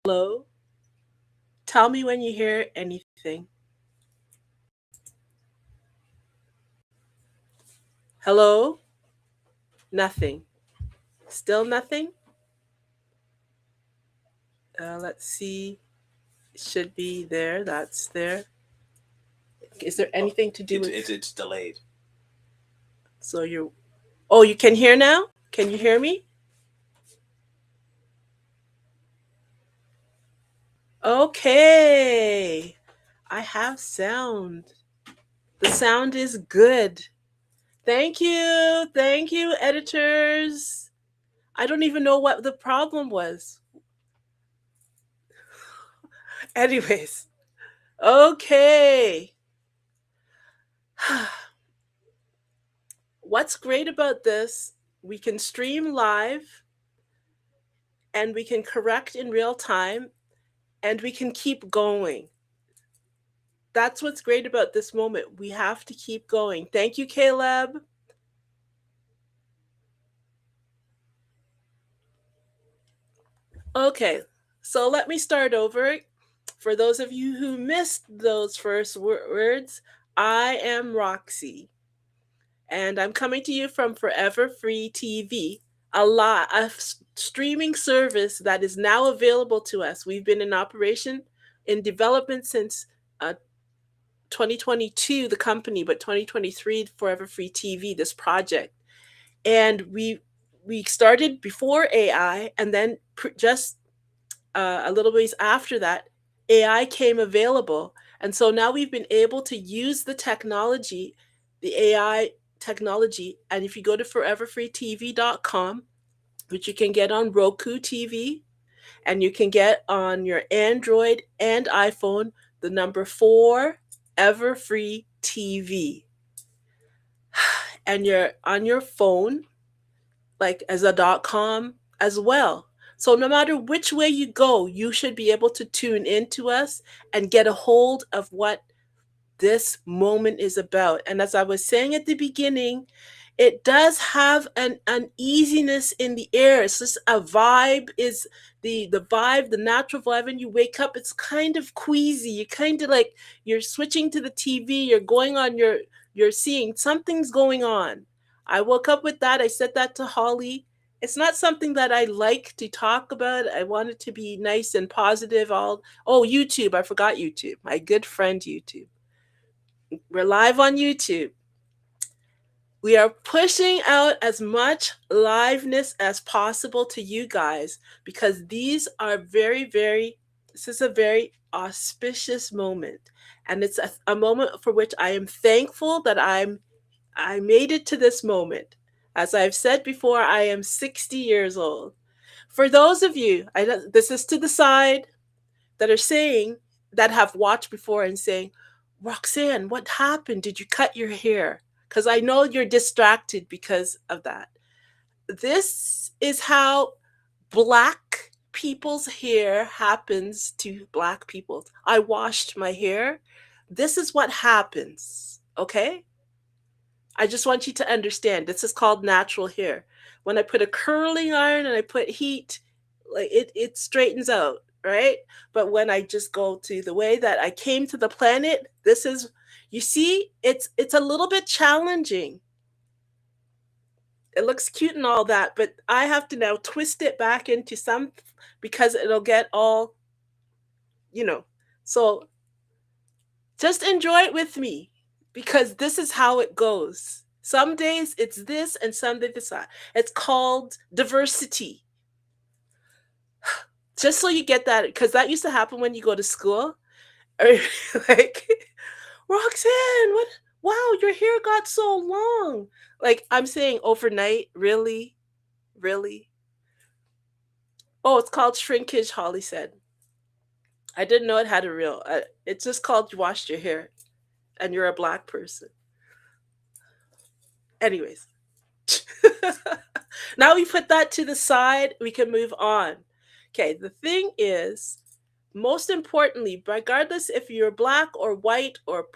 Hello? Tell me when you hear anything. Hello? Nothing. Still nothing? Let's see. It should be there. That's there. Is there anything to do with? It's delayed. So you. Oh, you can hear now? Can you hear me? Okay. I have sound. The sound is good. Thank you. Thank you, editors. I don't even know what the problem was. Anyways, okay. What's great about this, we can stream live and we can correct in real time and we can keep going. That's what's great about this moment. We have to keep going. Thank you, Caleb. Okay, so let me start over. For those of you who missed those first words, I am Roxy, and I'm coming to you from Forever Free TV, a streaming service that is now available to us. We've been in operation, in development since uh, 2022, the company, but 2023, Forever Free TV, this project. And we started before AI, and then just a little ways after that, AI came available. And so now we've been able to use the technology, the AI technology. And if you go to foreverfreetv.com, which you can get on Roku TV, and you can get on your Android and iPhone, the number 4Everfree TV. And you're on your phone, like as a .com as well. So no matter which way you go, you should be able to tune into us and get a hold of what this moment is about. And as I was saying at the beginning, it does have an uneasiness in the air. It's just a vibe, is the vibe, the natural vibe. When you wake up, it's kind of queasy. You kind of like you're switching to the TV, you're going on you're seeing something's going on. I woke up with that. I said that to Holly. It's not something that I like to talk about. I want it to be nice and positive. All YouTube, I forgot YouTube. My good friend YouTube. We're live on YouTube. We are pushing out as much liveness as possible to you guys because this is a very auspicious moment. And it's a moment for which I am thankful that I made it to this moment. As I've said before, I am 60 years old. For those of you, this is to the side, that are saying, that have watched before and saying, Roxanne, what happened? Did you cut your hair? Because I know you're distracted because of that. This is how black people's hair happens to black people. I washed my hair. This is what happens. Okay? I just want you to understand. This is called natural hair. When I put a curling iron and I put heat, like it straightens out, right? But when I just go to the way that I came to the planet, this is, you see, it's a little bit challenging. It looks cute and all that, but I have to now twist it back into some, because it'll get all, you know. So just enjoy it with me, because this is how it goes. Some days it's this and some days it's that. It's called diversity. Just so you get that, because that used to happen when you go to school. Or like, Roxanne, what? Wow, your hair got so long. Like, I'm saying overnight, really? Really? Oh, it's called shrinkage, Holly said. I didn't know it had a real. It's just called you washed your hair and you're a black person. Anyways. Now we put that to the side, we can move on. Okay, the thing is, most importantly, regardless if you're black or white or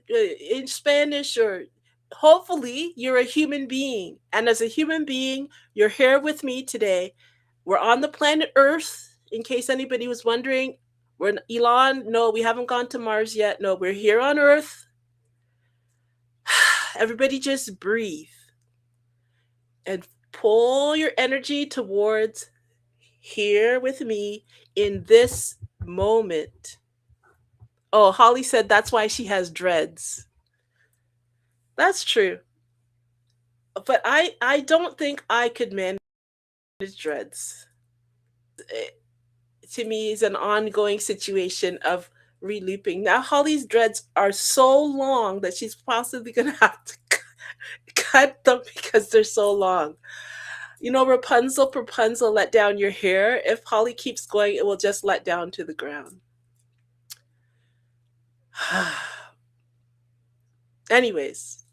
in Spanish, or hopefully you're a human being. And as a human being, you're here with me today. We're on the planet Earth, in case anybody was wondering, we're Elon. No, we haven't gone to Mars yet. No, we're here on Earth. Everybody just breathe and pull your energy towards here with me in this moment. Oh, Holly said that's why she has dreads. That's true. But I don't think I could manage dreads. It, to me is an ongoing situation of relooping. Now Holly's dreads are so long that she's possibly going to have to cut them because they're so long. You know, Rapunzel, let down your hair. If Holly keeps going, it will just let down to the ground. Anyways,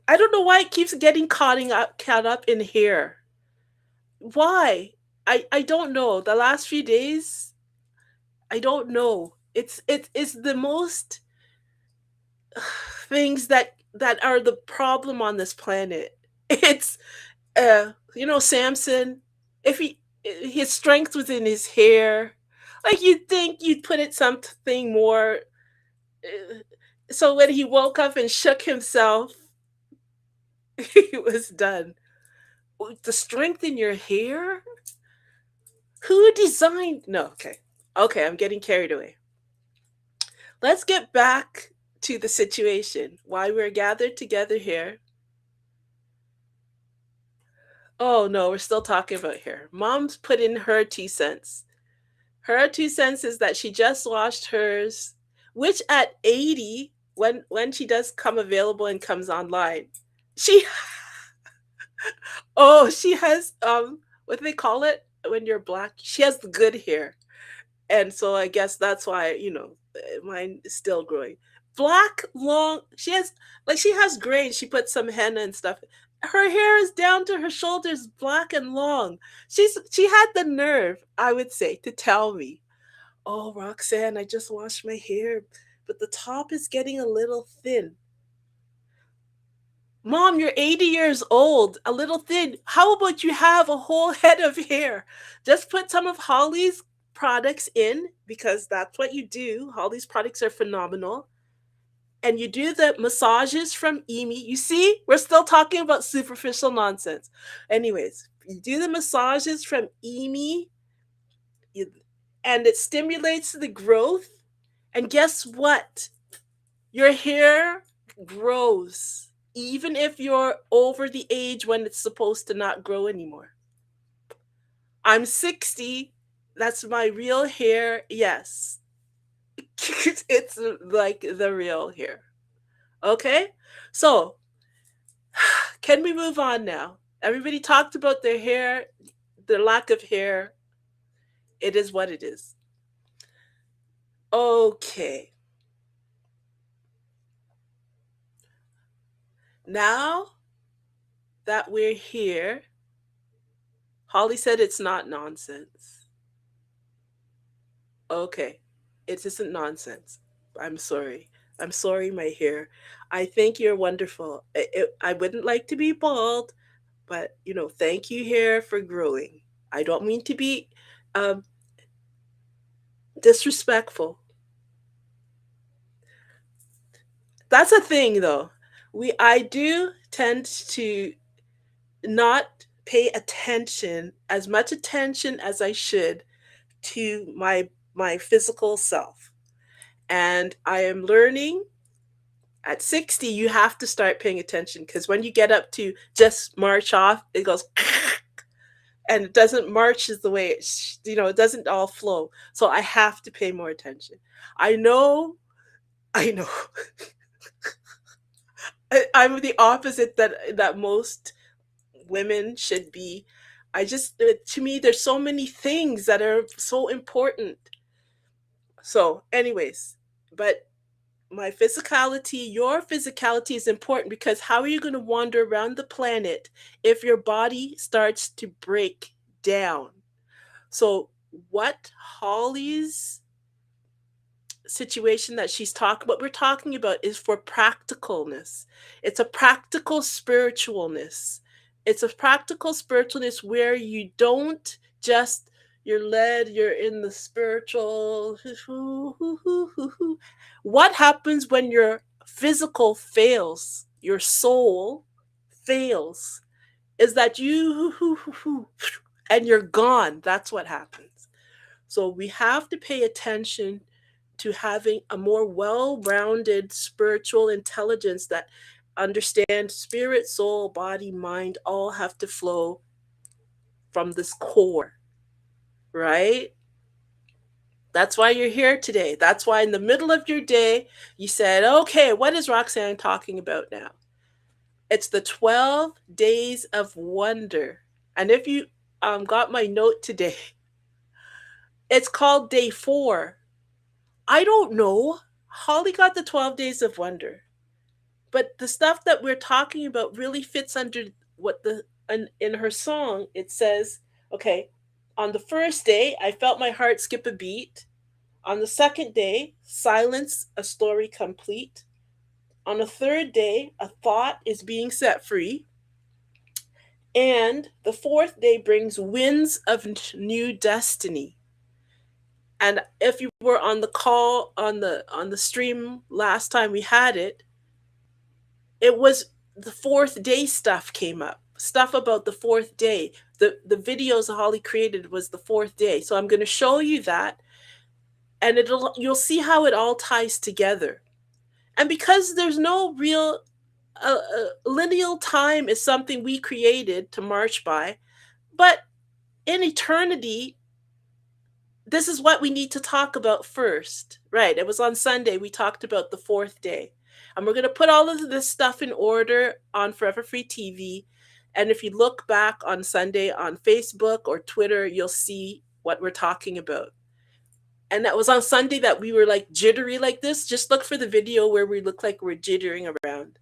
I don't know why it keeps getting caught up in hair. Why? I don't know. The last few days, I don't know. It's the most things that are the problem on this planet. It's Samson, if his strength was in his hair. Like you'd think you'd put it something more so when he woke up and shook himself, he was done. The strength in your hair? Who designed? No, okay. Okay, I'm getting carried away. Let's get back to the situation. Why we're gathered together here. Oh no, we're still talking about hair. Mom's put in her 2 cents. Her 2 cents is that she just washed hers, which at 80, when she does come available and comes online, she she has what do they call it when you're black? She has the good hair. And so I guess that's why, mine is still growing. Black, long, she has gray and she puts some henna and stuff. Her hair is down to her shoulders, black and long. She had the nerve, I would say, to tell me, "Oh, Roxanne, I just washed my hair, but the top is getting a little thin." Mom, you're 80 years old, a little thin. How about you have a whole head of hair? Just put some of Holly's products in because that's what you do. Holly's products are phenomenal. And you do the massages from Emi. You see, we're still talking about superficial nonsense. Anyways, you do the massages from Emi, and it stimulates the growth. And guess what? Your hair grows even if you're over the age when it's supposed to not grow anymore. I'm 60. That's my real hair. Yes. It's like the real hair. Okay? So, can we move on now? Everybody talked about their hair, their lack of hair. It is what it is. Okay. Now that we're here, Holly said it's not nonsense. Okay. It isn't nonsense. I'm sorry. I'm sorry, my hair. I think you're wonderful. I wouldn't like to be bald, but thank you, hair, for growing. I don't mean to be um, disrespectful. That's a thing, though. I do tend to not pay attention, as much attention as I should, to my physical self. And I am learning at 60 you have to start paying attention because when you get up to just march off, it goes and it doesn't march as the way it doesn't all flow. So I have to pay more attention. I know I'm the opposite that most women should be. To me, there's so many things that are so important. So, anyways, but your physicality is important because how are you going to wander around the planet if your body starts to break down? So, what Holly's situation that what we're talking about is for practicalness. It's a practical spiritualness. It's a practical spiritualness where you don't just you're led, you're in the spiritual. What happens when your physical fails, your soul fails, is that and you're gone. That's what happens. So we have to pay attention to having a more well-rounded spiritual intelligence that understand spirit, soul, body, mind all have to flow from this core, right? That's why you're here today. That's why in the middle of your day, you said, okay, what is Roxanne talking about now? It's the 12 days of wonder. And if you got my note today, it's called day 4. I don't know. Holly got the 12 days of wonder. But the stuff that we're talking about really fits under what in her song it says, okay, on the first day I felt my heart skip a beat. On the second day, silence, a story complete. On the third day, a thought is being set free. And the fourth day brings winds of new destiny. And if you were on the call on the stream last time we had it, it was the fourth day stuff came up. Stuff about the fourth day. The videos Holly created was the fourth day. So I'm going to show you that, and you'll see how it all ties together. And because there's no real lineal time is something we created to march by, but in eternity, this is what we need to talk about first. Right, it was on Sunday we talked about the fourth day. And we're going to put all of this stuff in order on Forever Free TV. And if you look back on Sunday on Facebook or Twitter, you'll see what we're talking about. And that was on Sunday that we were like jittery like this. Just look for the video where we look like we're jittering around.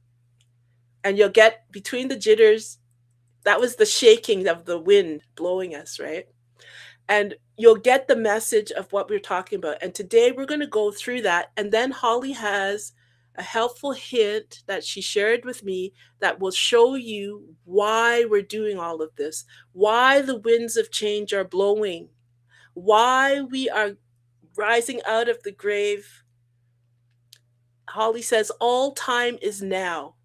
And you'll get between the jitters, that was the shaking of the wind blowing us, right? And you'll get the message of what we're talking about. And today we're going to go through that. And then Holly has a helpful hint that she shared with me that will show you why we're doing all of this, why the winds of change are blowing, why we are rising out of the grave. Holly says, all time is now.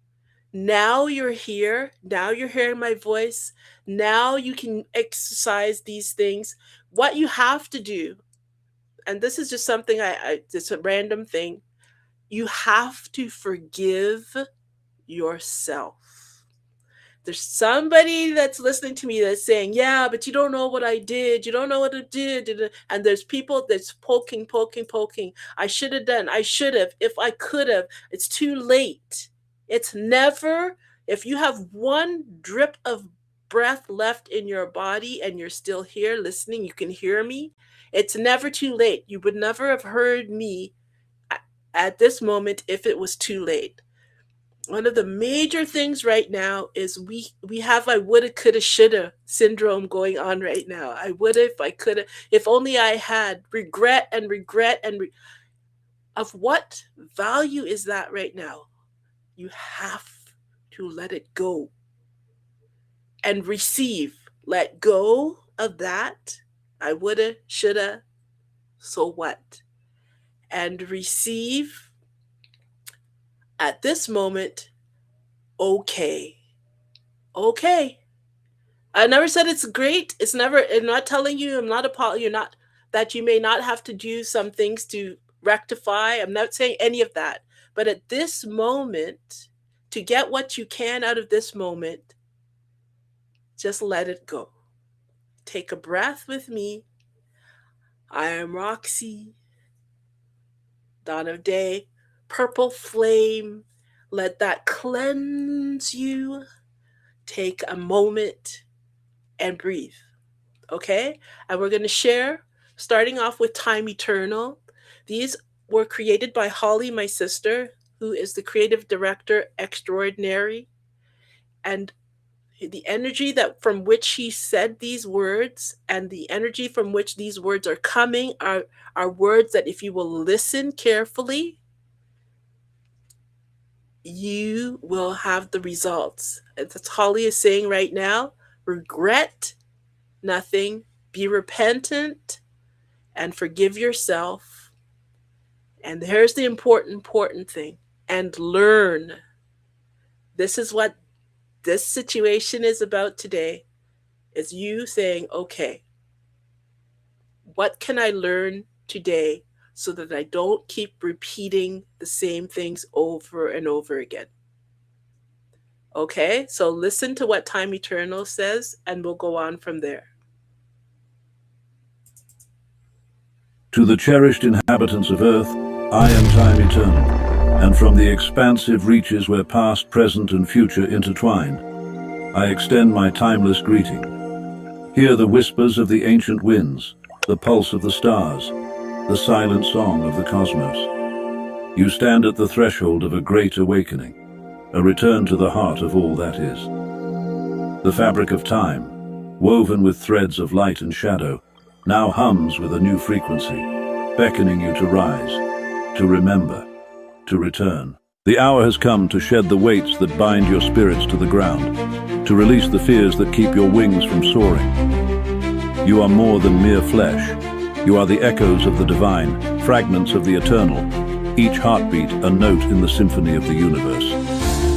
Now you're here. Now you're hearing my voice. Now you can exercise these things. What you have to do, and this is just something it's a random thing, you have to forgive yourself. There's somebody that's listening to me that's saying, yeah, but you don't know what I did. You don't know what I did. And there's people that's poking. I should have done. I should have. If I could have. It's too late. It's never, if you have one drip of breath left in your body and you're still here listening, you can hear me. It's never too late. You would never have heard me at this moment if it was too late. One of the major things right now is we have I woulda, coulda, shoulda syndrome going on right now. I woulda, if I coulda, if only I had, regret. Of what value is that right now? You have to let it go and receive. Let go of that. I woulda, shoulda, so what? And receive at this moment, okay. Okay. I never said it's great. It's never, I'm not telling you, I'm not you're not, that you may not have to do some things to rectify. I'm not saying any of that. But at this moment, to get what you can out of this moment, just let it go. Take a breath with me. I am Roxy, dawn of day, purple flame. Let that cleanse you. Take a moment and breathe. Okay? And we're going to share, starting off with Time Eternal. These were created by Holly, my sister, who is the creative director extraordinary. And the energy that from which he said these words and the energy from which these words are coming are words that if you will listen carefully, you will have the results. As Holly is saying right now, regret nothing, Be repentant and forgive yourself. And here's the important thing. And learn. This is what this situation is about today. Is you saying, okay, what can I learn today so that I don't keep repeating the same things over and over again? Okay, so listen to what Time Eternal says, and we'll go on from there. To the cherished inhabitants of Earth, I am Time Eternal, and from the expansive reaches where past, present, and future intertwine, I extend my timeless greeting. Hear the whispers of the ancient winds, the pulse of the stars, the silent song of the cosmos. You stand at the threshold of a great awakening, a return to the heart of all that is. The fabric of time, woven with threads of light and shadow, now hums with a new frequency, beckoning you to rise, to remember, to return. The hour has come to shed the weights that bind your spirits to the ground, to release the fears that keep your wings from soaring. You are more than mere flesh. You are the echoes of the divine, fragments of the eternal, each heartbeat a note in the symphony of the universe.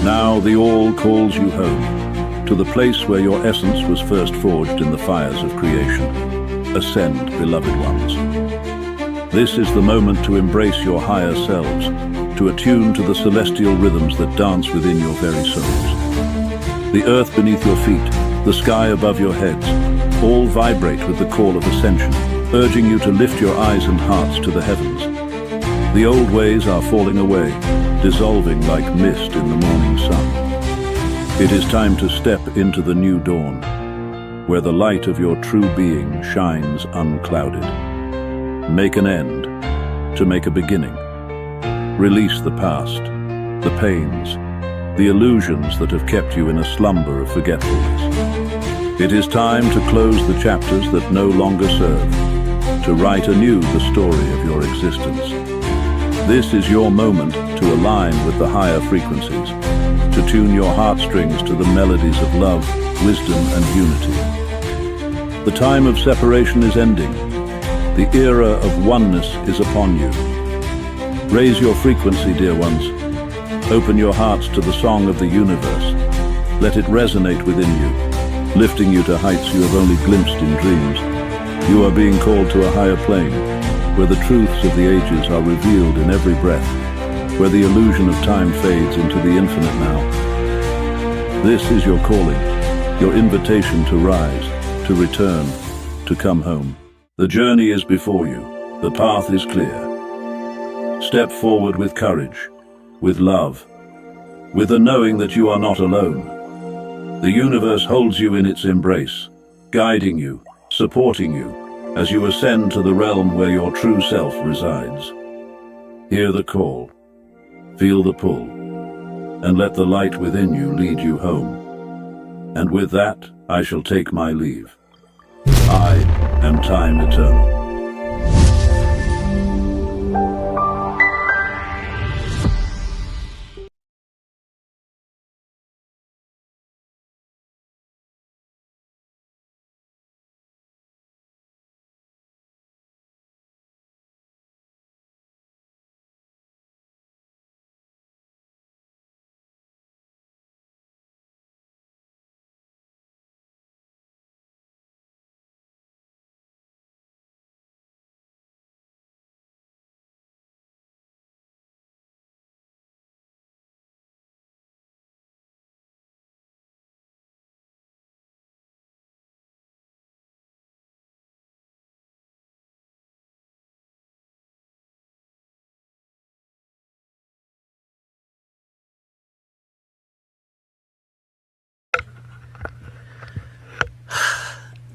Now the All calls you home, to the place where your essence was first forged in the fires of creation. Ascend, beloved ones. This is the moment to embrace your higher selves, to attune to the celestial rhythms that dance within your very souls. The earth beneath your feet, the sky above your heads, all vibrate with the call of ascension, urging you to lift your eyes and hearts to the heavens. The old ways are falling away, dissolving like mist in the morning sun. It is time to step into the new dawn, where the light of your true being shines unclouded. Make an end, to make a beginning. Release the past, the pains, the illusions that have kept you in a slumber of forgetfulness. It is time to close the chapters that no longer serve, to write anew the story of your existence. This is your moment to align with the higher frequencies, to tune your heartstrings to the melodies of love, wisdom, and unity. The time of separation is ending. The era of oneness is upon you. Raise your frequency, dear ones. Open your hearts to the song of the universe. Let it resonate within you, lifting you to heights you have only glimpsed in dreams. You are being called to a higher plane, where the truths of the ages are revealed in every breath, where the illusion of time fades into the infinite now. This is your calling, your invitation to rise, to return, to come home. The journey is before you. The path is clear. Step forward with courage, with love, with the knowing that you are not alone. The universe holds you in its embrace, guiding you, supporting you, as you ascend to the realm where your true self resides. Hear the call, feel the pull, and let the light within you lead you home. And with that, I shall take my leave. I am Time Eternal.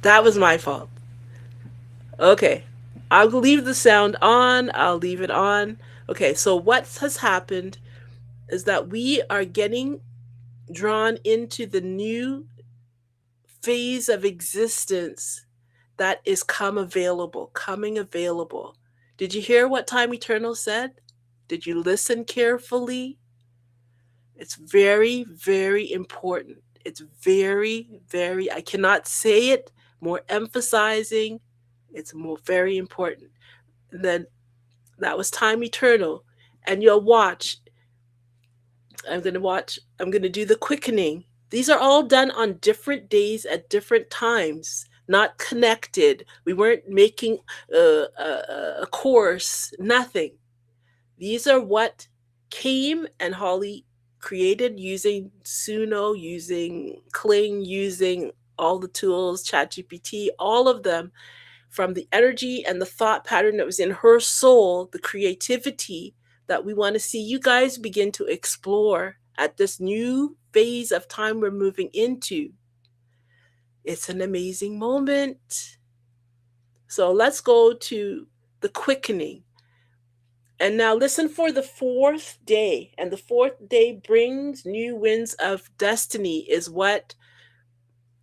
That was my fault. Okay, I'll leave the sound on. I'll leave it on. Okay, so what has happened is that we are getting drawn into the new phase of existence that is coming available. Did you hear what Time Eternal said? Did you listen carefully? It's very, very important. It's very, very, I cannot say it more emphasizing. It's more very important. And then that was time eternal. And you'll watch. I'm going to do the quickening. These are all done on different days at different times, not connected. We weren't making a course, nothing. These are what came and Holly created using Suno, using Kling, using all the tools, ChatGPT, all of them, from the energy and the thought pattern that was in her soul, the creativity that we want to see you guys begin to explore at this new phase of time we're moving into. It's an amazing moment. So let's go to the quickening. And now listen for the fourth day. And the fourth day brings new winds of destiny, is what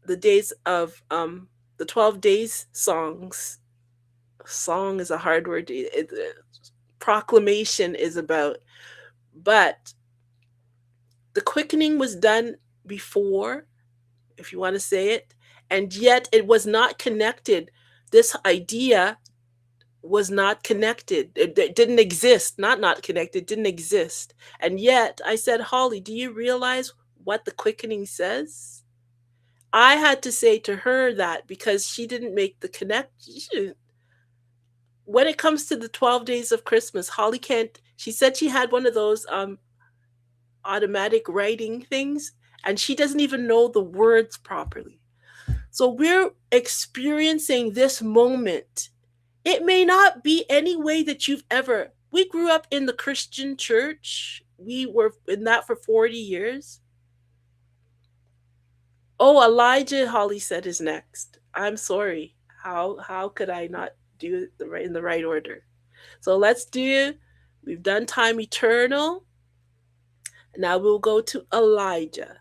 the days of the 12 days songs. Song is a hard word. Proclamation is about. But the quickening was done before, if you want to say it, and yet it was not connected. This idea was not connected. It didn't exist. Not connected, didn't exist. And yet I said, Holly, do you realize what the quickening says? I had to say to her that because she didn't make the connection. When it comes to the 12 days of Christmas, Holly can't, she said she had one of those automatic writing things, and she doesn't even know the words properly. So we're experiencing this moment. It may not be any way that we grew up in the Christian church. We were in that for 40 years. Oh, Elijah, Holly said, is next. I'm sorry. How could I not do it in the right order? So we've done time eternal. Now we'll go to Elijah.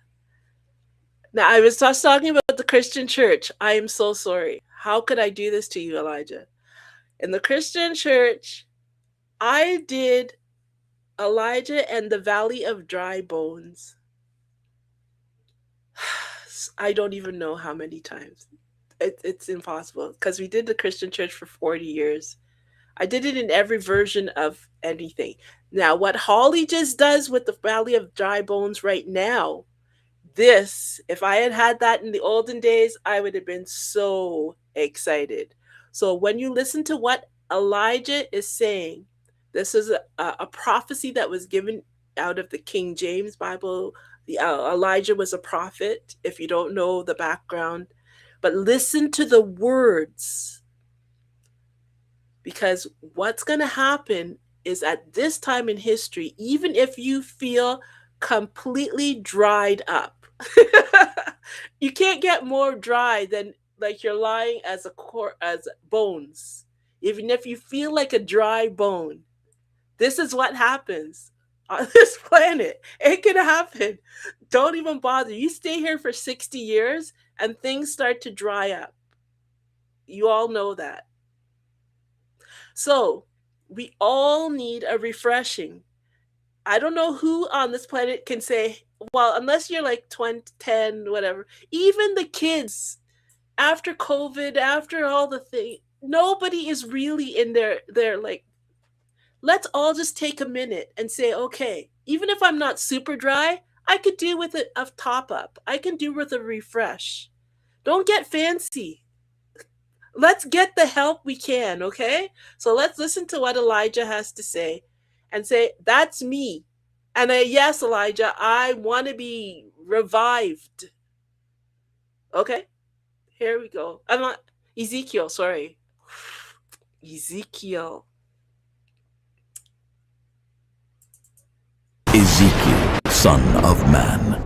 Now I was just talking about the Christian church. I am so sorry. How could I do this to you, Elijah? In the Christian church, I did Elijah and the Valley of Dry Bones. I don't even know how many times. It's impossible because we did the Christian church for 40 years. I did it in every version of anything. Now, what Holly just does with the Valley of Dry Bones right now, if I had had that in the olden days, I would have been so excited. So when you listen to what Elijah is saying, this is a prophecy that was given out of the King James Bible. Elijah was a prophet, if you don't know the background. But listen to the words. Because what's going to happen is at this time in history, even if you feel completely dried up, you can't get more dry than like you're lying as bones. Even if you feel like a dry bone, this is what happens on this planet. It can happen. Don't even bother. You stay here for 60 years and things start to dry up. You all know that. So we all need a refreshing. I don't know who on this planet can say, well, unless you're like 20, 10, whatever, even the kids, after COVID, after all the things, nobody is really in their like, let's all just take a minute and say, okay, even if I'm not super dry, I could do with a top up. I can do with a refresh. Don't get fancy. Let's get the help we can, okay? So let's listen to what Elijah has to say and say, that's me. And yes, Elijah, I want to be revived. Okay? Here we go. I'm not Ezekiel, sorry. Ezekiel. Ezekiel, son of man,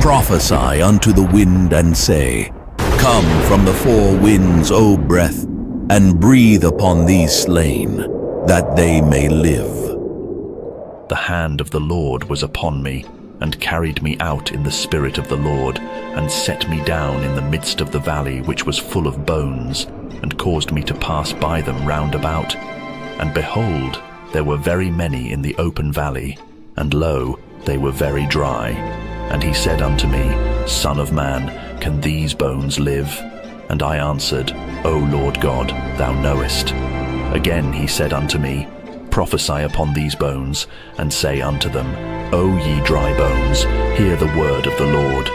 prophesy unto the wind and say, Come from the four winds, O breath, and breathe upon these slain, that they may live. The hand of the Lord was upon me, and carried me out in the spirit of the Lord, and set me down in the midst of the valley which was full of bones, and caused me to pass by them round about. And behold, there were very many in the open valley, and lo, they were very dry. And he said unto me, Son of man, can these bones live? And I answered, O Lord God, thou knowest. Again he said unto me, Prophesy upon these bones, and say unto them, O ye dry bones, hear the word of the Lord.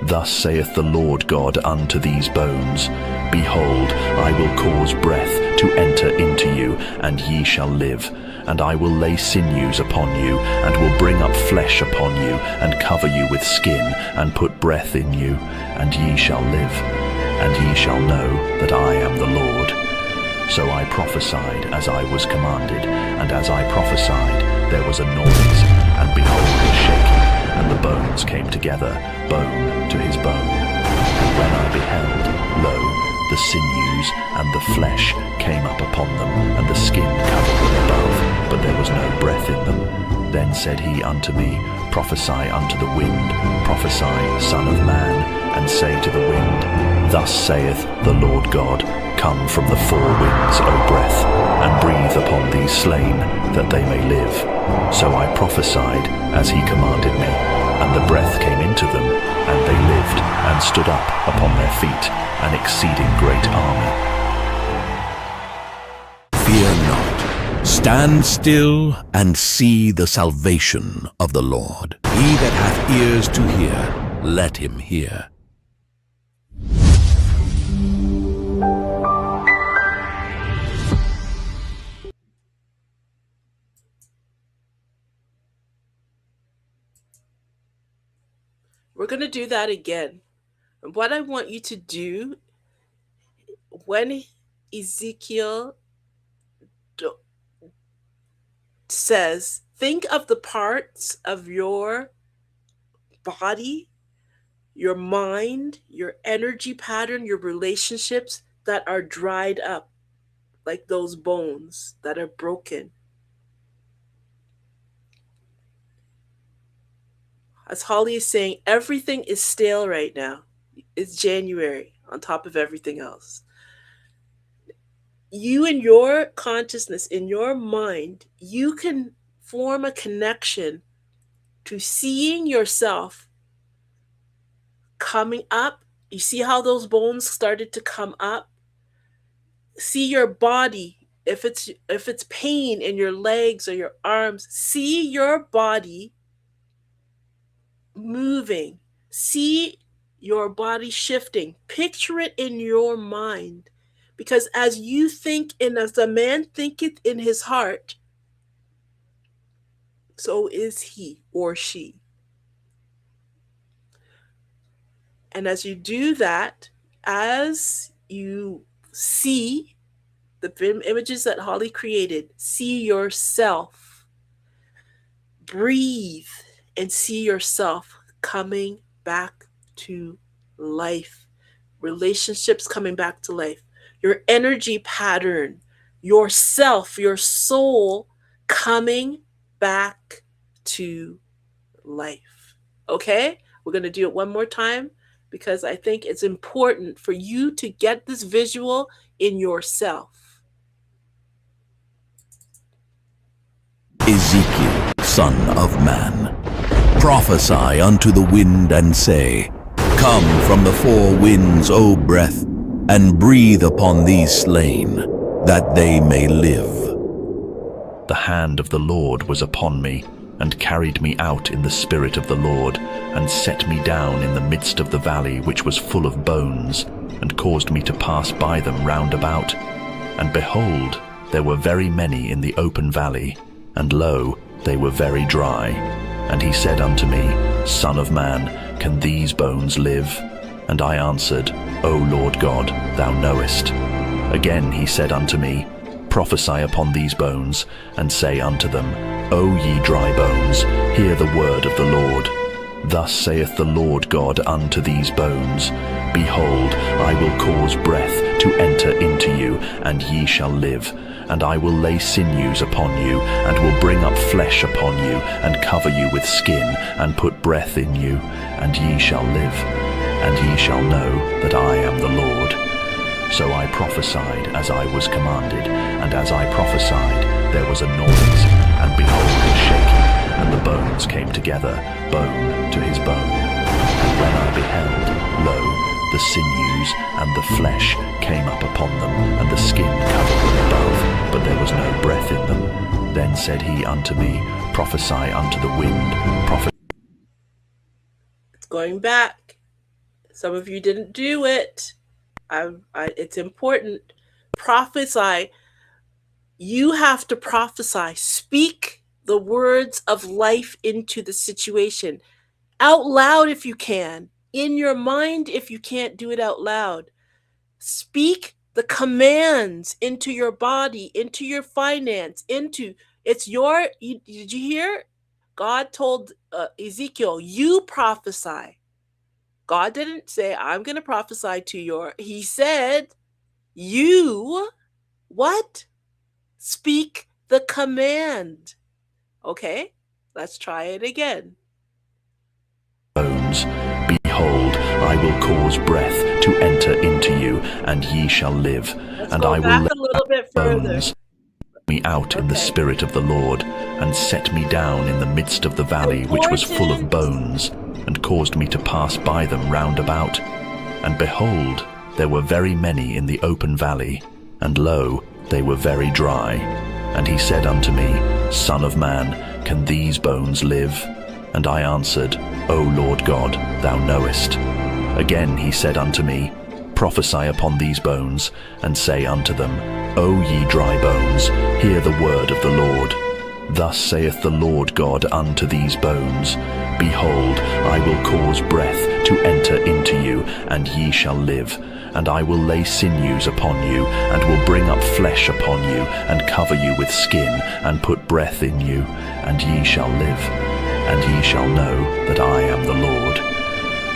Thus saith the Lord God unto these bones, Behold, I will cause breath to enter into you, and ye shall live. And I will lay sinews upon you, and will bring up flesh upon you, and cover you with skin, and put breath in you, and ye shall live. And ye shall know that I am the Lord. So I prophesied as I was commanded, and as I prophesied there was a noise, and behold a shaking, and the bones came together, bone to his bone. And when I beheld, lo, the sinews and the flesh came up upon them, and the skin covered them above, but there was no breath in them. Then said he unto me, Prophesy unto the wind, prophesy, Son of man, and say to the wind, Thus saith the Lord God, Come from the four winds, O breath, and breathe upon these slain, that they may live. So I prophesied as he commanded me, and the breath came into them, and they lived, and stood up upon their feet, an exceeding great army. Fear not. Stand still and see the salvation of the Lord. He that hath ears to hear, let him hear. We're going to do that again. And what I want you to do when Ezekiel says, think of the parts of your body, your mind, your energy pattern, your relationships that are dried up, like those bones that are broken. As Holly is saying, everything is stale right now. It's January on top of everything else. You in your consciousness, in your mind, you can form a connection to seeing yourself coming up. You see how those bones started to come up? See your body. If it's pain in your legs or your arms, see your body moving. See your body shifting. Picture it in your mind. Because as you think, and as a man thinketh in his heart, so is he or she. And as you do that, as you see the images that Holly created, see yourself, breathe, and see yourself coming back to life. Relationships coming back to life. Your energy pattern, yourself, your soul coming back to life. Okay? We're going to do it one more time because I think it's important for you to get this visual in yourself. Ezekiel, son of man, prophesy unto the wind and say, Come from the four winds, O breath, and breathe upon these slain, that they may live. The hand of the Lord was upon me, and carried me out in the spirit of the Lord, and set me down in the midst of the valley which was full of bones, and caused me to pass by them round about. And behold, there were very many in the open valley, and lo, they were very dry. And he said unto me, Son of man, can these bones live? And I answered, O Lord God, thou knowest. Again he said unto me, Prophesy upon these bones, and say unto them, O ye dry bones, hear the word of the Lord. Thus saith the Lord God unto these bones, Behold, I will cause breath to enter into you, and ye shall live. And I will lay sinews upon you, and will bring up flesh upon you, and cover you with skin, and put breath in you, and ye shall live. And ye shall know that I am the Lord. So I prophesied as I was commanded, and as I prophesied there was a noise, and behold a shaking, and the bones came together, bone to his bone. And when I beheld, lo, the sinews sinews and the flesh came up upon them, and the skin covered them above, but there was no breath in them. Then said he unto me, Prophesy unto the wind, prophesy. It's going back. Some of you didn't do it. It's important. Prophesy. You have to prophesy. Speak the words of life into the situation. Out loud if you can. In your mind if you can't do it out loud. Speak the commands into your body, into your finance, into did you hear? God told Ezekiel, you prophesy. God didn't say, I'm going to prophesy to he said, you, what? Speak the command. Okay, let's try it again. Bones, behold, I will cause breath to enter into you, and ye shall live. Let's and go I will back let a little bit further. bones me out in the spirit of the Lord, and set me down in the midst of the valley which was full of bones, and caused me to pass by them round about. And behold, there were very many in the open valley, and lo, they were very dry. And he said unto me, Son of man, can these bones live? And I answered, O Lord God, thou knowest. Again he said unto me, Prophesy upon these bones, and say unto them, O ye dry bones, hear the word of the Lord. Thus saith the Lord God unto these bones, Behold, I will cause breath to enter into you, and ye shall live. And I will lay sinews upon you, and will bring up flesh upon you, and cover you with skin, and put breath in you, and ye shall live. And ye shall know that I am the Lord.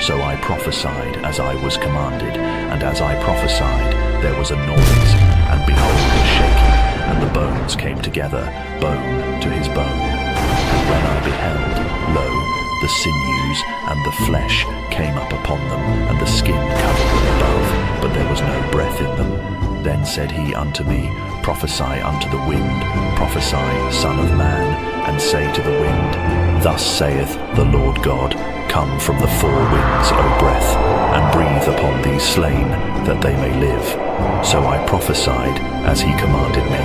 So I prophesied as I was commanded, and as I prophesied there was a noise, and behold a shaking, and the bones came together, bone to his bone. And when I beheld, lo, the sinews and the flesh came up upon them, and the skin covered them above, but there was no breath in them. Then said he unto me, Prophesy unto the wind, prophesy, Son of man, and say to the wind, Thus saith the Lord God, Come from the four winds, O breath, and breathe upon these slain, that they may live. So I prophesied as he commanded me,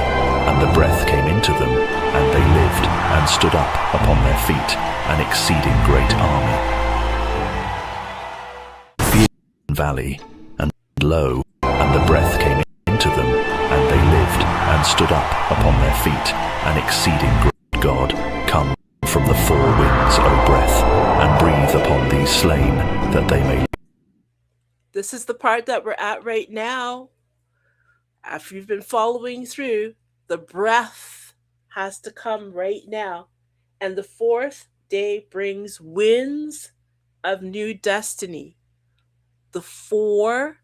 and the breath came into them, and they lived, and stood up upon their feet, an exceeding great army. Valley, and lo, and the breath came into them, and they lived, and stood up upon their feet, an exceeding great God, come from the four winds, O breath, and breathe upon these slain, that they may live. This is the part that we're at right now. After you've been following through, the breath has to come right now. And the fourth day brings winds of new destiny. The four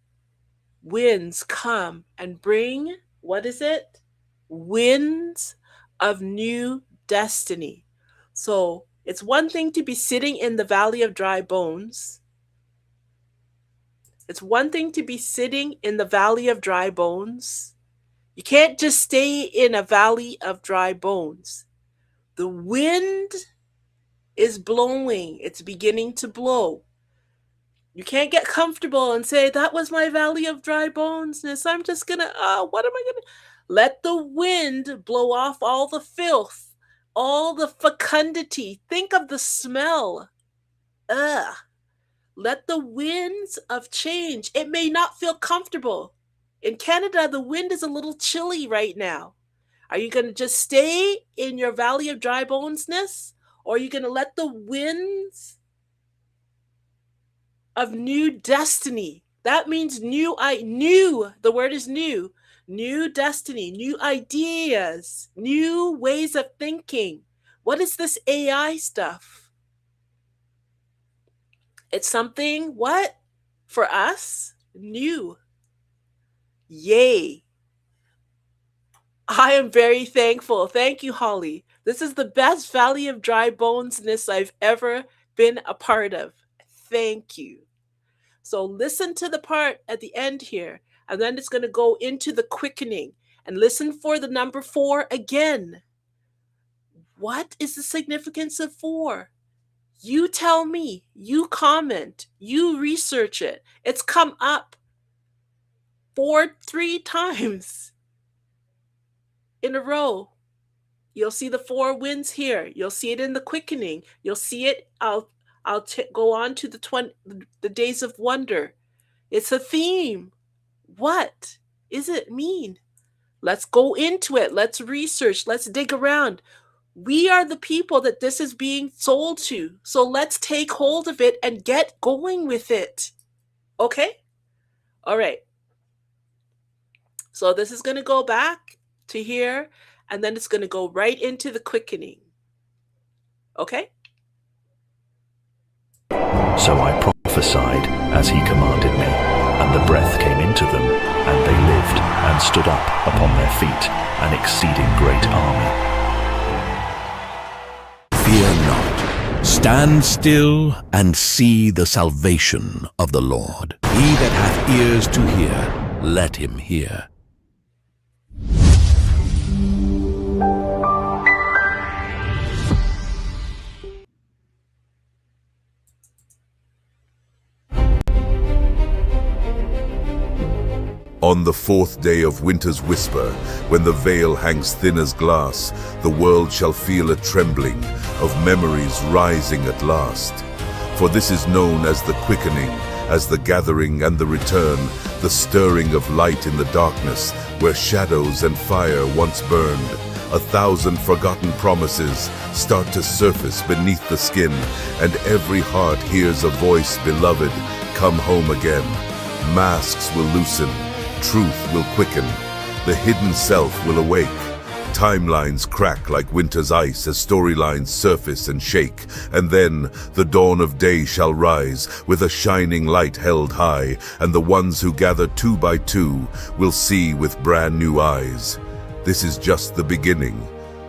winds come and bring, what is it? Winds of new destiny. So it's one thing to be sitting in the valley of dry bones. It's one thing to be sitting in the valley of dry bones. You can't just stay in a valley of dry bones. The wind is blowing. It's beginning to blow. You can't get comfortable and say, that was my valley of dry bonesness. I'm just going to, what am I going to? Let the wind blow off all the filth, all the fecundity. Think of the smell. Let the winds of change. It may not feel comfortable. In Canada, the wind is a little chilly right now. Are you going to just stay in your valley of dry bonesness? Or are you going to let the winds of new destiny? That means new, the word is new destiny, new ideas, new ways of thinking. What is this AI stuff? It's something, what? For us, new. Yay. I am very thankful. Thank you, Holly. This is the best valley of dry bonesness I've ever been a part of. Thank you. So listen to the part at the end here, and then it's going to go into the quickening. And listen for the number 4 again. What is the significance of 4? You tell me. You comment. You research it. It's come up. 3 times in a row. You'll see the 4 winds here. You'll see it in the quickening. You'll see it. I'll go on to the days of wonder. It's a theme. What does it mean? Let's go into it. Let's research. Let's dig around. We are the people that this is being sold to. So let's take hold of it and get going with it. Okay? All right. So this is going to go back to here, and then it's going to go right into the quickening. Okay? So I prophesied as he commanded me, and the breath came into them, and they lived and stood up upon their feet, an exceeding great army. Fear not. Stand still and see the salvation of the Lord. He that hath ears to hear, let him hear. On the 4th day of winter's whisper, when the veil hangs thin as glass, the world shall feel a trembling of memories rising at last. For this is known as the quickening, as the gathering and the return, the stirring of light in the darkness, where shadows and fire once burned. 1,000 forgotten promises start to surface beneath the skin, and every heart hears a voice, beloved, come home again. Masks will loosen. Truth will quicken, the hidden self will awake. Timelines crack like winter's ice as storylines surface and shake. And then the dawn of day shall rise with a shining light held high, and the ones who gather 2 by 2 will see with brand new eyes. This is just the beginning,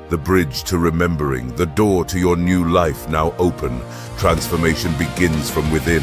the bridge to remembering, the door to your new life now open. Transformation begins from within.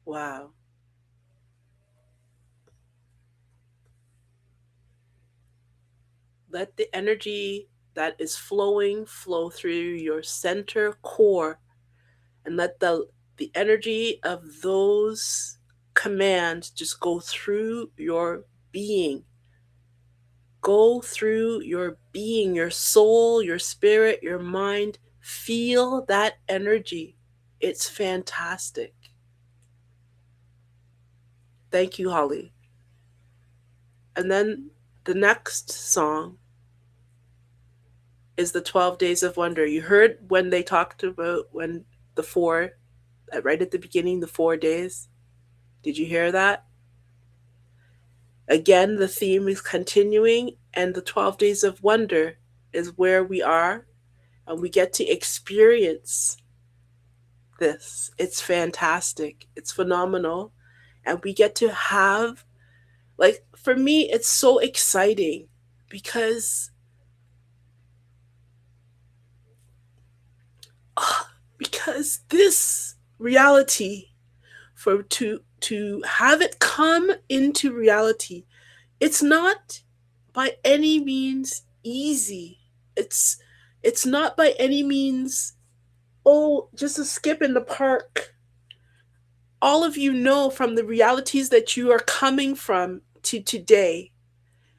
Wow. Let the energy that is flowing flow through your center core, and let the energy of those commands just go through your being. go through your being, your soul, your spirit, your mind. Feel that energy. It's fantastic. Thank you, Holly. And then the next song is the 12 Days of Wonder. You heard when they talked about when the four, right at the beginning, the 4 days. Did you hear that? Again, the theme is continuing, and the 12 Days of Wonder is where we are, and we get to experience this. It's fantastic. It's phenomenal. And we get to have, like, for me, it's so exciting because this reality, to have it come into reality, it's not by any means easy. It's not by any means, oh, just a skip in the park. All of you know from the realities that you are coming from to today,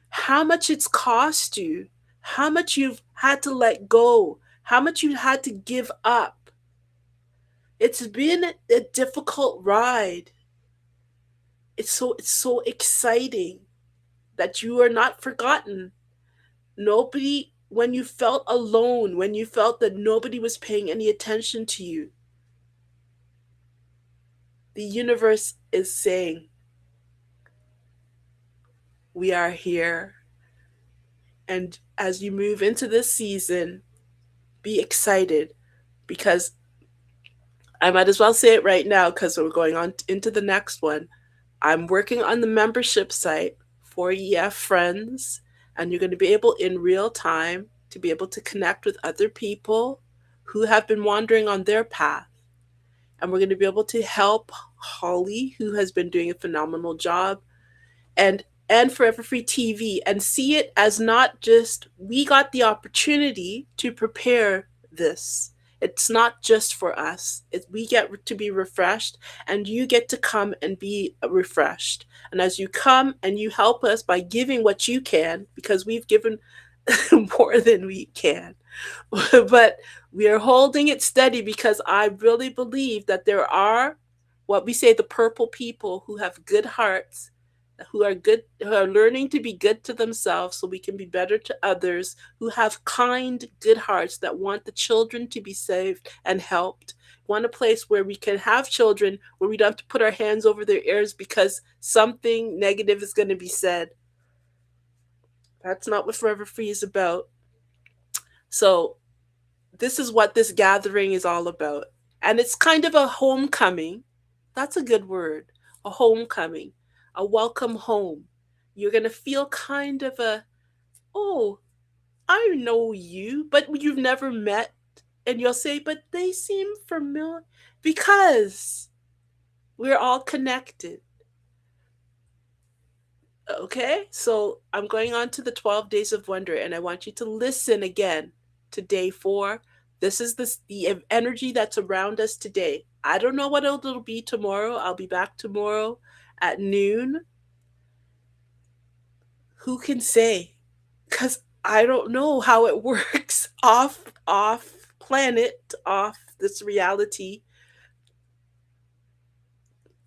how much it's cost you, how much you've had to let go, how much you had to give up. It's been a difficult ride. It's so exciting that you are not forgotten. Nobody, when you felt alone, when you felt that nobody was paying any attention to you, the universe is saying, we are here. And as you move into this season, be excited, because I might as well say it right now because we're going on into the next one. I'm working on the membership site for EF Friends, and you're going to be able in real time to be able to connect with other people who have been wandering on their path. And we're going to be able to help Holly, who has been doing a phenomenal job, and Forever Free TV, and see it as not just we got the opportunity to prepare this. It's not just for us. We get to be refreshed, and you get to come and be refreshed. And as you come and you help us by giving what you can, because we've given more than we can, but we are holding it steady because I really believe that there are what we say the purple people who have good hearts, who are learning to be good to themselves so we can be better to others, who have kind, good hearts that want the children to be saved and helped. Want a place where we can have children where we don't have to put our hands over their ears because something negative is going to be said. That's not what Forever Free is about. So this is what this gathering is all about. And it's kind of a homecoming. That's a good word. A homecoming. A welcome home. You're going to feel kind of oh, I know you, but you've never met. And you'll say, but they seem familiar, because we're all connected. Okay, so I'm going on to the 12 Days of Wonder, and I want you to listen again to day 4. This is the energy that's around us today. I don't know what it'll be tomorrow. I'll be back tomorrow at noon. Who can say? Because I don't know how it works off planet, off this reality.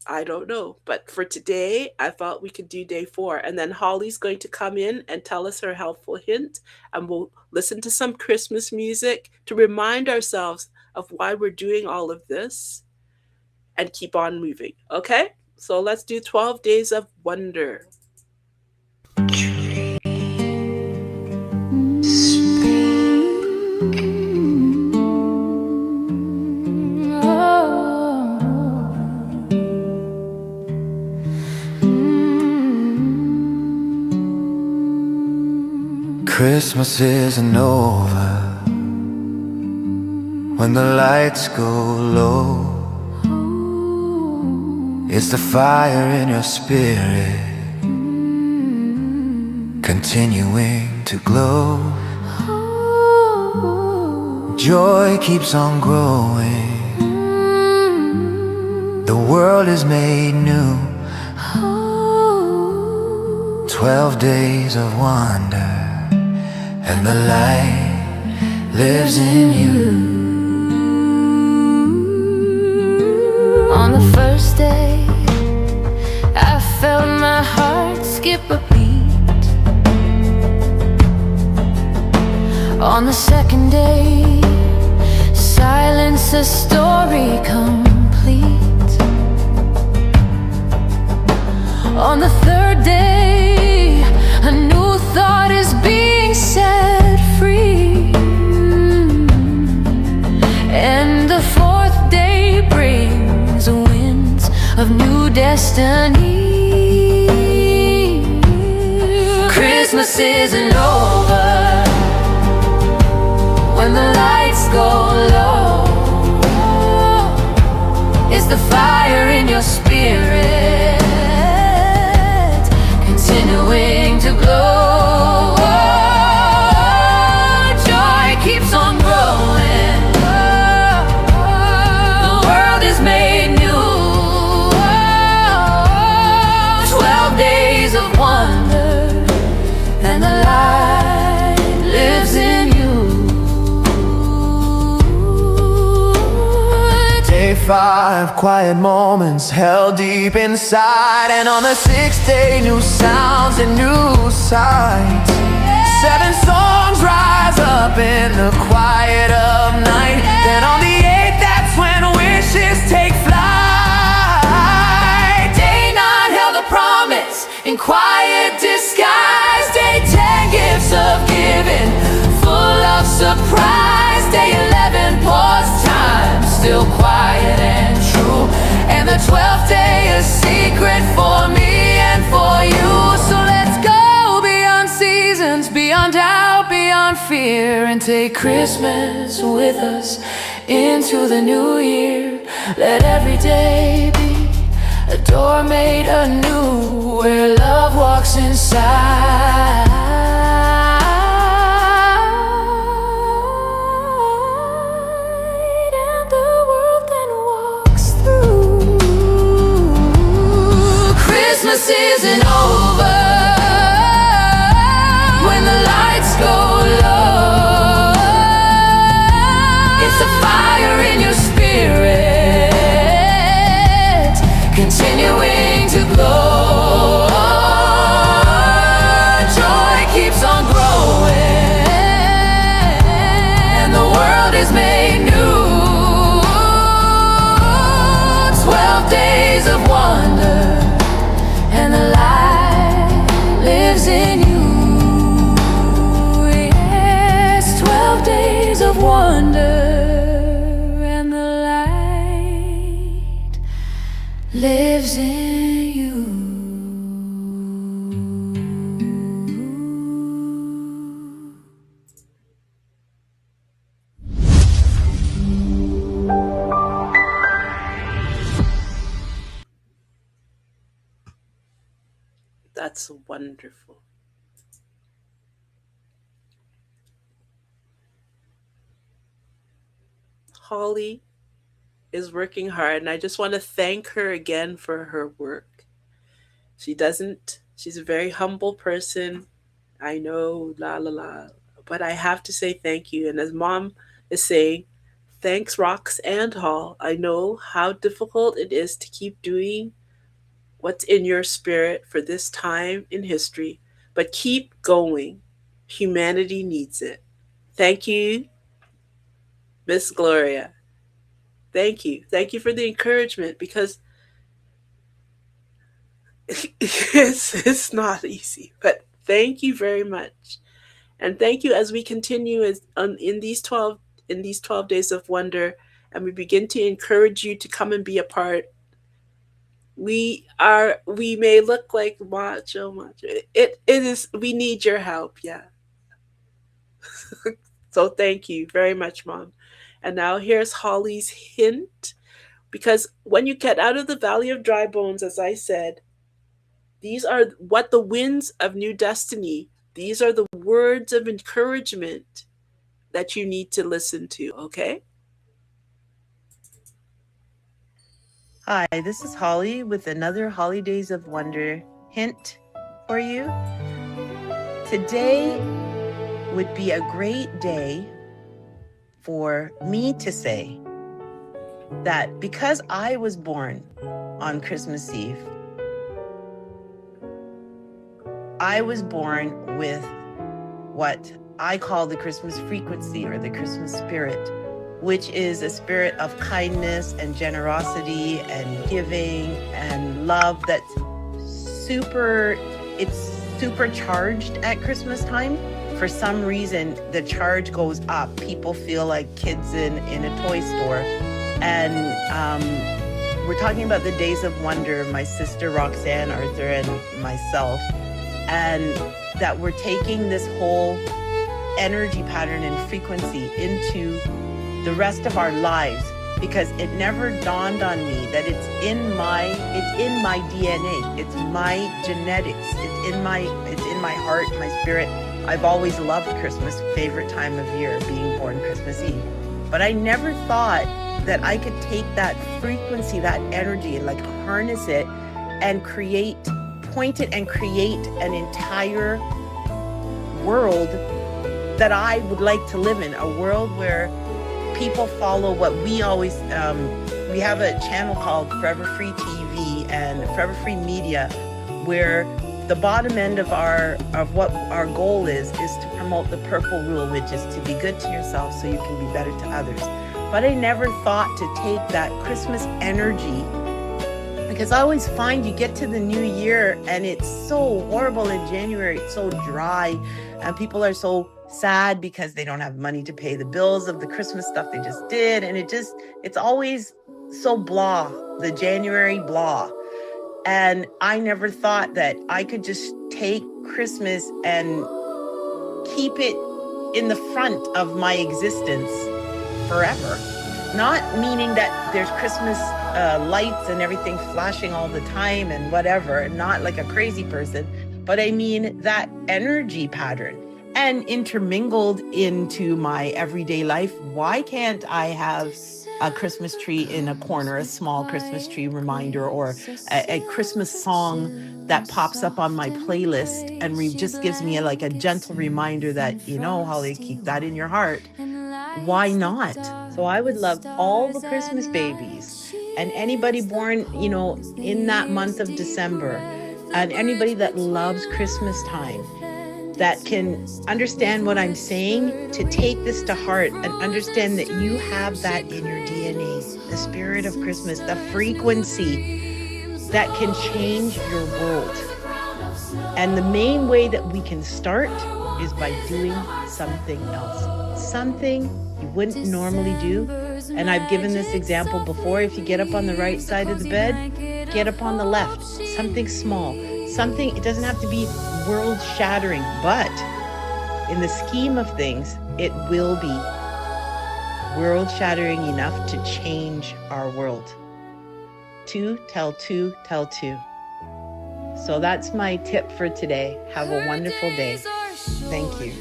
I don't know. But for today, I thought we could do day 4. And then Holly's going to come in and tell us her helpful hint. And we'll listen to some Christmas music to remind ourselves of why we're doing all of this and keep on moving. Okay? So let's do 12 Days of Wonder. Christmas isn't over when the lights go low. It's the fire in your spirit continuing to glow. Joy keeps on growing. The world is made new. 12 days of wonder, and the light lives in you. On the first day, I felt my heart skip a beat. On the second day, silence a story complete. On the third day, a new thought is being set free. And the fourth day brings winds of new destiny. Christmas isn't over when the lights go low. It's the fire in your spirit continuing to glow. Joy keeps on growing. The world is made new. 12 days of wonder, and the light lives in you. Day 5, quiet moments held deep inside. And on the 6th day, new sounds and new sights. 7 songs rise up in the quiet of night. Then on the 8th, that's when wishes take flight. Day 9 held a promise in quiet disguise. Day 10, gifts of giving, full of surprise. Day 11, pause time, still quiet and true. And the 12th day, a secret for me and for you. So let's go beyond seasons, beyond doubt, beyond fear, and take Christmas with us into the new year. Let every day be a door made anew, where love walks inside. And the world then walks through. Christmas isn't over when the lights go low. It's the fire in your spirit continuing to glow. Joy keeps on growing, and the world is made new. 12 days of wonder, and the light lives in you. Yes, 12 days of wonder, and the light lives in you. That's wonderful. Holly is working hard, and I just want to thank her again for her work. She's a very humble person. I know, la la la. But I have to say thank you. And as mom is saying, thanks, Rox and Hall. I know how difficult it is to keep doing what's in your spirit for this time in history, but keep going. Humanity needs it. Thank you, Miss Gloria. Thank you. Thank you for the encouragement, because it's not easy, but thank you very much. And thank you as we continue in these 12 days of wonder, and we begin to encourage you to come and be a part. We may look like macho. It is, we need your help, yeah. So thank you very much, Mom. And now here's Holly's hint, because when you get out of the valley of dry bones, as I said, these are what the winds of new destiny, these are the words of encouragement that you need to listen to, okay? Hi, this is Holly with another Holidays of Wonder hint for you. Today would be a great day for me to say that because I was born on Christmas Eve, I was born with what I call the Christmas frequency or the Christmas spirit, which is a spirit of kindness and generosity and giving and love that's supercharged at Christmas time. For some reason, the charge goes up. People feel like kids in a toy store. And we're talking about the Days of Wonder, my sister Roxanne, Arthur, and myself. And that we're taking this whole energy pattern and frequency into the rest of our lives, because it never dawned on me that it's in my DNA, it's my genetics, it's in my heart, my spirit. I've always loved Christmas, favorite time of year, being born Christmas Eve. But I never thought that I could take that frequency, that energy, like harness it and point it and create an entire world that I would like to live in, a world where people follow what we always, we have a channel called Forever Free TV and Forever Free Media, where the bottom end of what our goal is to promote the purple rule, which is to be good to yourself so you can be better to others. But I never thought to take that Christmas energy, because I always find you get to the new year and it's so horrible in January, it's so dry, and people are so sad because they don't have money to pay the bills of the Christmas stuff they just did. And it's always so blah, the January blah. And I never thought that I could just take Christmas and keep it in the front of my existence forever. Not meaning that there's Christmas lights and everything flashing all the time and whatever, not like a crazy person, but I mean that energy pattern. And intermingled into my everyday life, why can't I have a Christmas tree in a corner, a small Christmas tree reminder, or a Christmas song that pops up on my playlist and just gives me a gentle reminder that, Holly, keep that in your heart. Why not? So I would love all the Christmas babies and anybody born, in that month of December, and anybody that loves Christmas time, that can understand what I'm saying, to take this to heart and understand that you have that in your DNA, the spirit of Christmas, the frequency that can change your world. And the main way that we can start is by doing something else, something you wouldn't normally do. And I've given this example before. If you get up on the right side of the bed, get up on the left, something small. Something, it doesn't have to be world shattering, but in the scheme of things, it will be world shattering enough to change our world. Two, tell two, tell two. So that's my tip for today. Have a wonderful day. Thank you.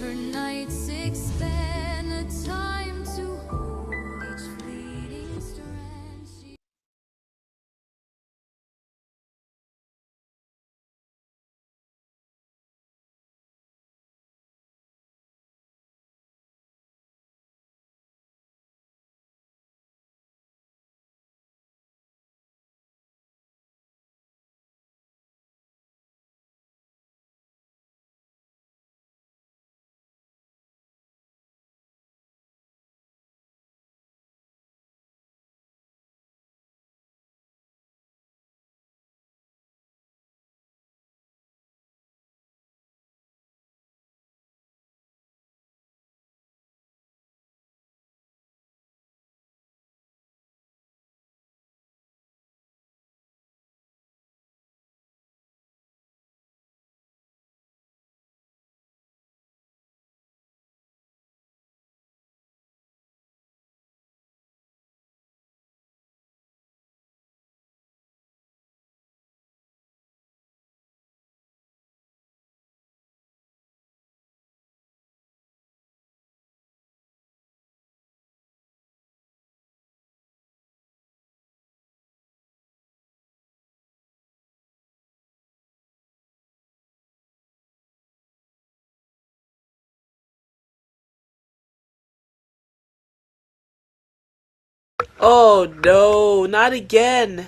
Oh no, not again.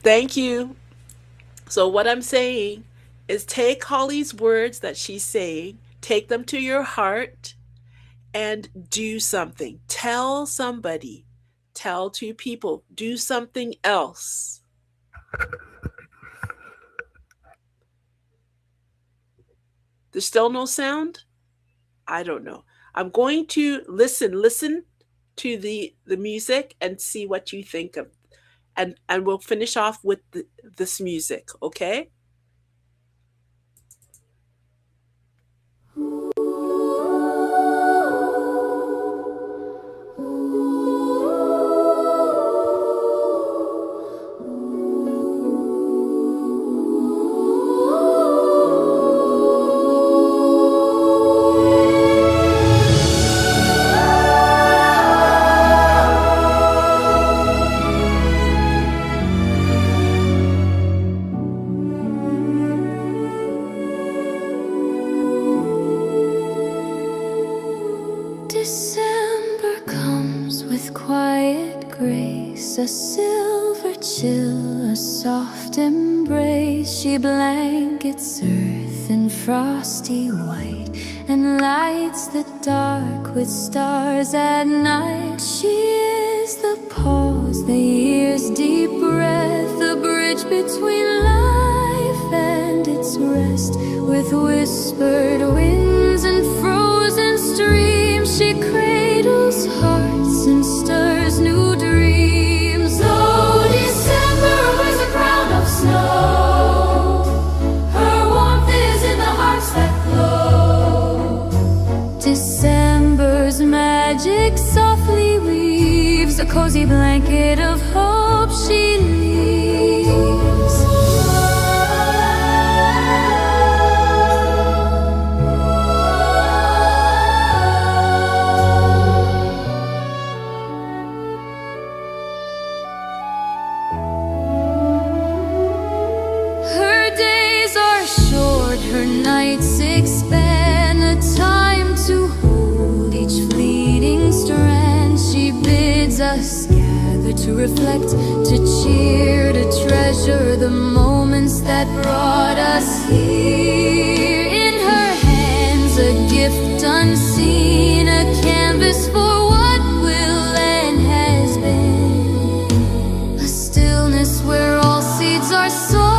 Thank you. So what I'm saying is take Holly's words that she's saying, take them to your heart and do something. Tell somebody. Tell two people. Do something else. There's still no sound? I don't know. I'm going to listen to the music and see what you think of, and we'll finish off with this music, okay? December comes with quiet grace, a silver chill, a soft embrace. She blankets earth in frosty white and lights the dark with stars at night. She is the pause, the year's deep breath, the bridge between life and its rest. With whispered winds and frozen streams, she cradles hearts and stirs new dreams. Though December wears a crown of snow, her warmth is in the hearts that glow. December's magic softly weaves a cozy blanket of hope she leaves. Her nights expand, a time to hold each fleeting strand. She bids us gather to reflect, to cheer, to treasure the moments that brought us here. In her hands a gift unseen, a canvas for what will and has been, a stillness where all seeds are sown.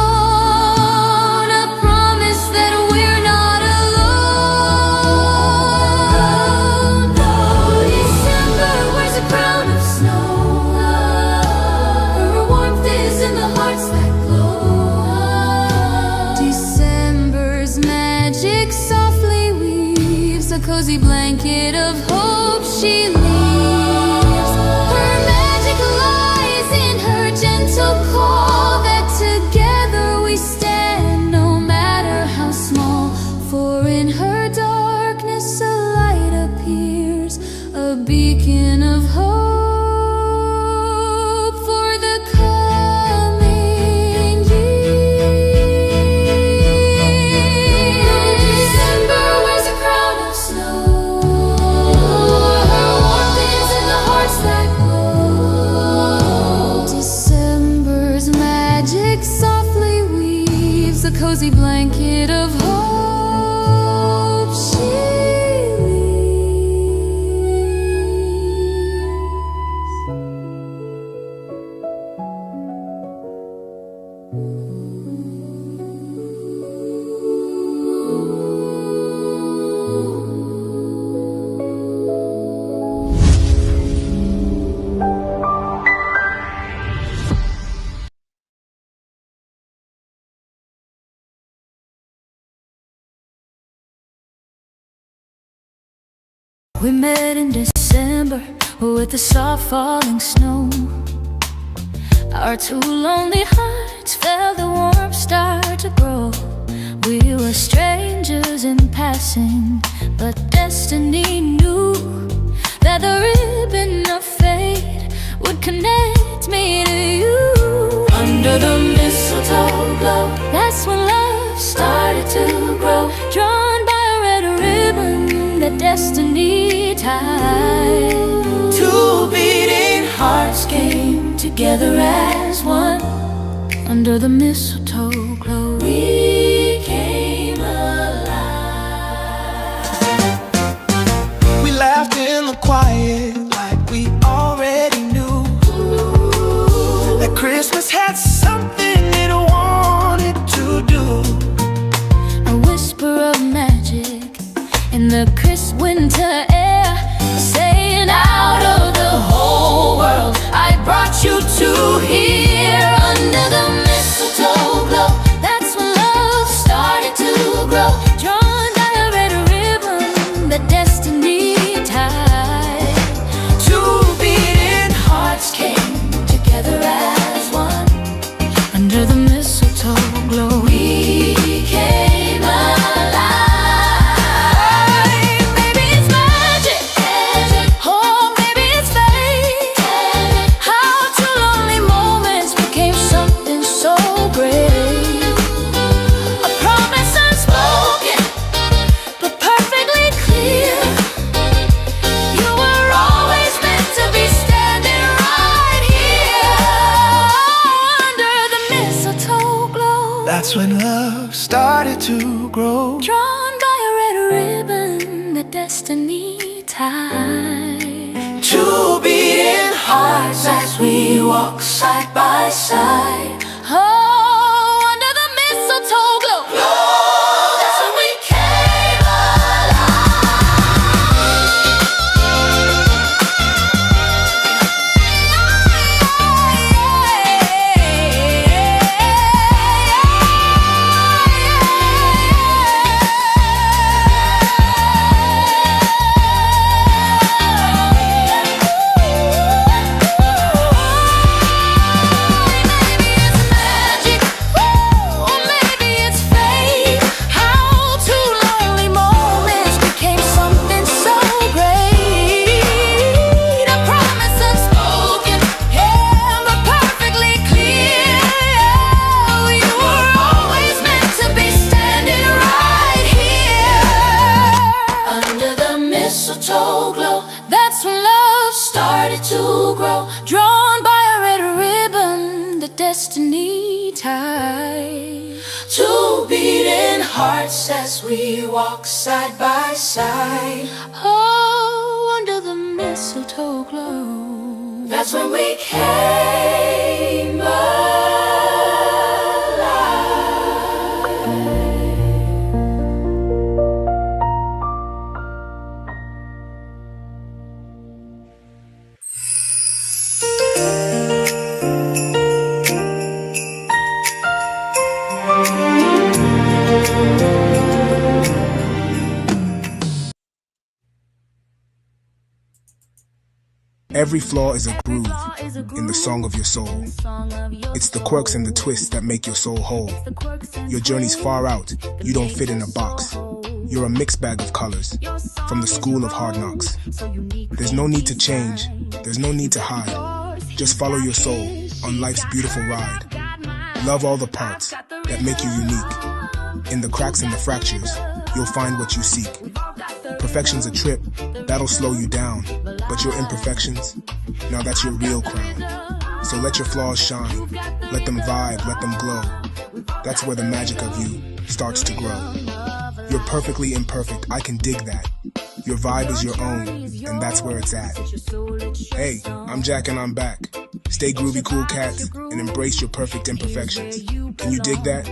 Cozy blanket of hope she leaves. Her magic lies in her gentle call, that together we stand, no matter how small. For in her darkness a light appears, a beacon of hope for the coming year. December wears a crown of snow, her warmth is in the hearts that glow. December's magic softly weaves a cozy blanket of hope she We met in December with the soft falling snow. Our two lonely hearts felt the warmth start to grow. We were strangers in passing, but destiny knew that the ribbon of fate would connect me to you. Under the mistletoe glow, that's when love started to grow. Drawn by a red ribbon that destiny tied. Two beating hearts together as one. Under the mistletoe glow, we came alive. We laughed in the quiet like we already knew that Christmas had something it wanted to do. A whisper of magic in the crisp winter air, saying out of the whole world I brought you to here. Under the mistletoe glow, that's when love started to grow. Drawn by a red ribbon that destiny tied. Two beating Hearts came together as one. Under the mistletoe glow, we came alive. Maybe it's magic, or maybe it's fate. How two lonely moments became something so great. A promise unspoken, but perfectly clear. You were always meant to be standing right here. Under the mistletoe glow, That's when love started to grow. drawn by a red ribbon that destiny tied. Two beating Hearts as we walk side by side. Oh, under the mistletoe glow, that's when we came magic, or maybe it's fate. How two lonely moments became something so great. A promise unspoken, yeah, but perfectly clear. You were always meant to be standing right here. Under the mistletoe glow, that's when love started to grow. Drawn by a red ribbon, the destiny tied. Two beating hearts as we walk side by side. Oh, under the mistletoe glow, that's when we came alive. Every flaw is a groove in the song of your soul. It's the quirks and the twists that make your soul whole. Your journey's far out, you don't fit in a box. You're a mixed bag of colors, from the school of hard knocks. There's no need to change, there's no need to hide. Just follow your soul on life's beautiful ride. Love all the parts that make you unique. In the cracks and the fractures, you'll find what you seek. Perfection's a trip, that'll slow you down. But your imperfections, now that's your real crown. So let your flaws shine, let them vibe, let them glow. That's where the magic of you starts to grow. You're perfectly imperfect, I can dig that. Your vibe is your own, and that's where it's at. Hey, I'm Jack and I'm back. Stay groovy, cool cats, and embrace your perfect imperfections. Can you dig that?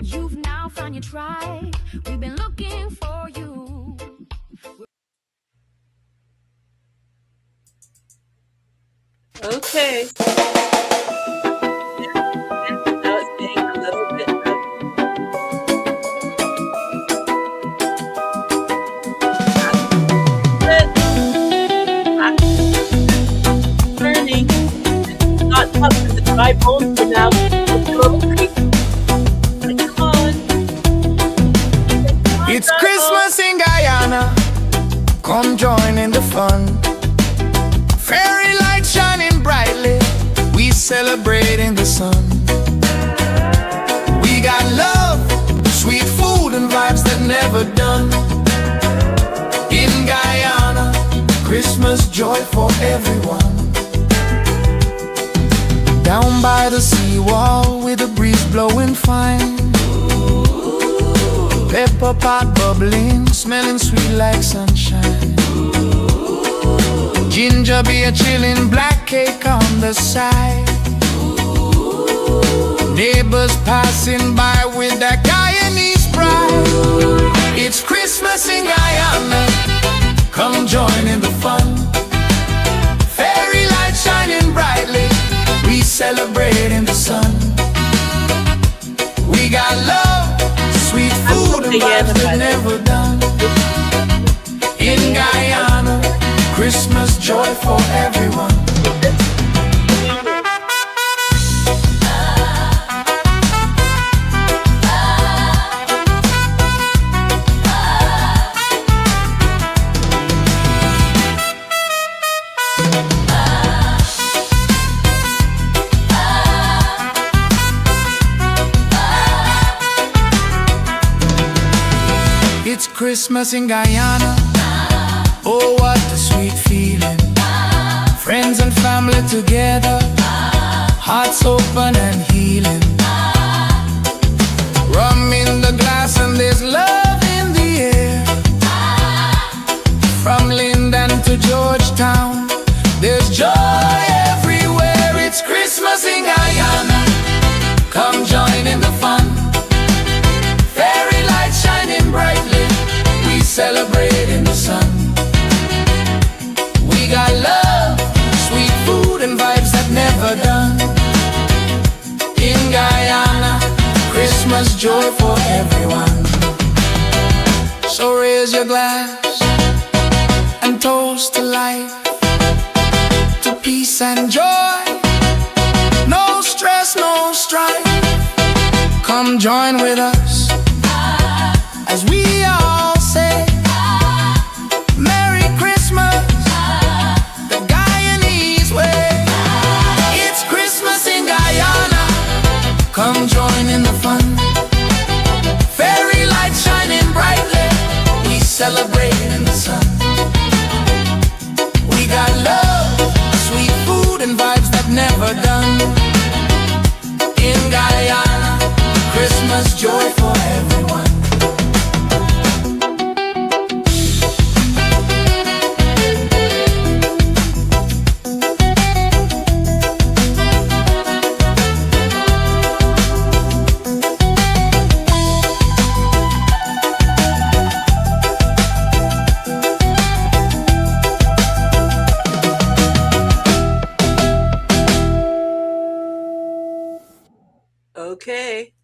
You've now found your tribe. We've been looking for you. Okay. Now it's being a little bit turning. Not up to the dry bones for now. It's a little creepy. Come on. It's Christmas in Guyana. Come join in the fun. Fairy lights shining brightly. We celebrate in the sun. We got love, sweet food and vibes that never done. In Guyana, Christmas joy for everyone. Down by the seawall with the breeze blowing fine, pepper pot bubbling, smelling sweet like sunshine. Ginger beer chilling, black cake on the side. Neighbors passing by with that Guyanese pride. It's Christmas in Guyana, come join in the fun. Fairy lights shining brightly, we celebrate in the sun. We got love, sweet food and vibes that never done. In Guyana, Christmas joy for everyone. It's Christmas in Guyana, oh what a sweet feeling. Friends and family together, hearts open and healing. Rum in the glass and there's love in the air. From Linden to Georgetown, there's joy everywhere. It's Christmas in Guyana, come join in the fun. Fairy lights shining brightly, we celebrate in the sun. We got love, sweet food and vibes that never done. In Guyana, Christmas joy for everyone. So raise your glass and toast to life, to peace and joy. No stress, no strife. Come join with us as we all say Merry Christmas, the Guyanese way. It's Christmas in Guyana, come join in the fun. Fairy lights shining brightly, we celebrate in the sun. We got love, sweet food and vibes that never done. In Guyana, Christmas joy for everyone. Okay.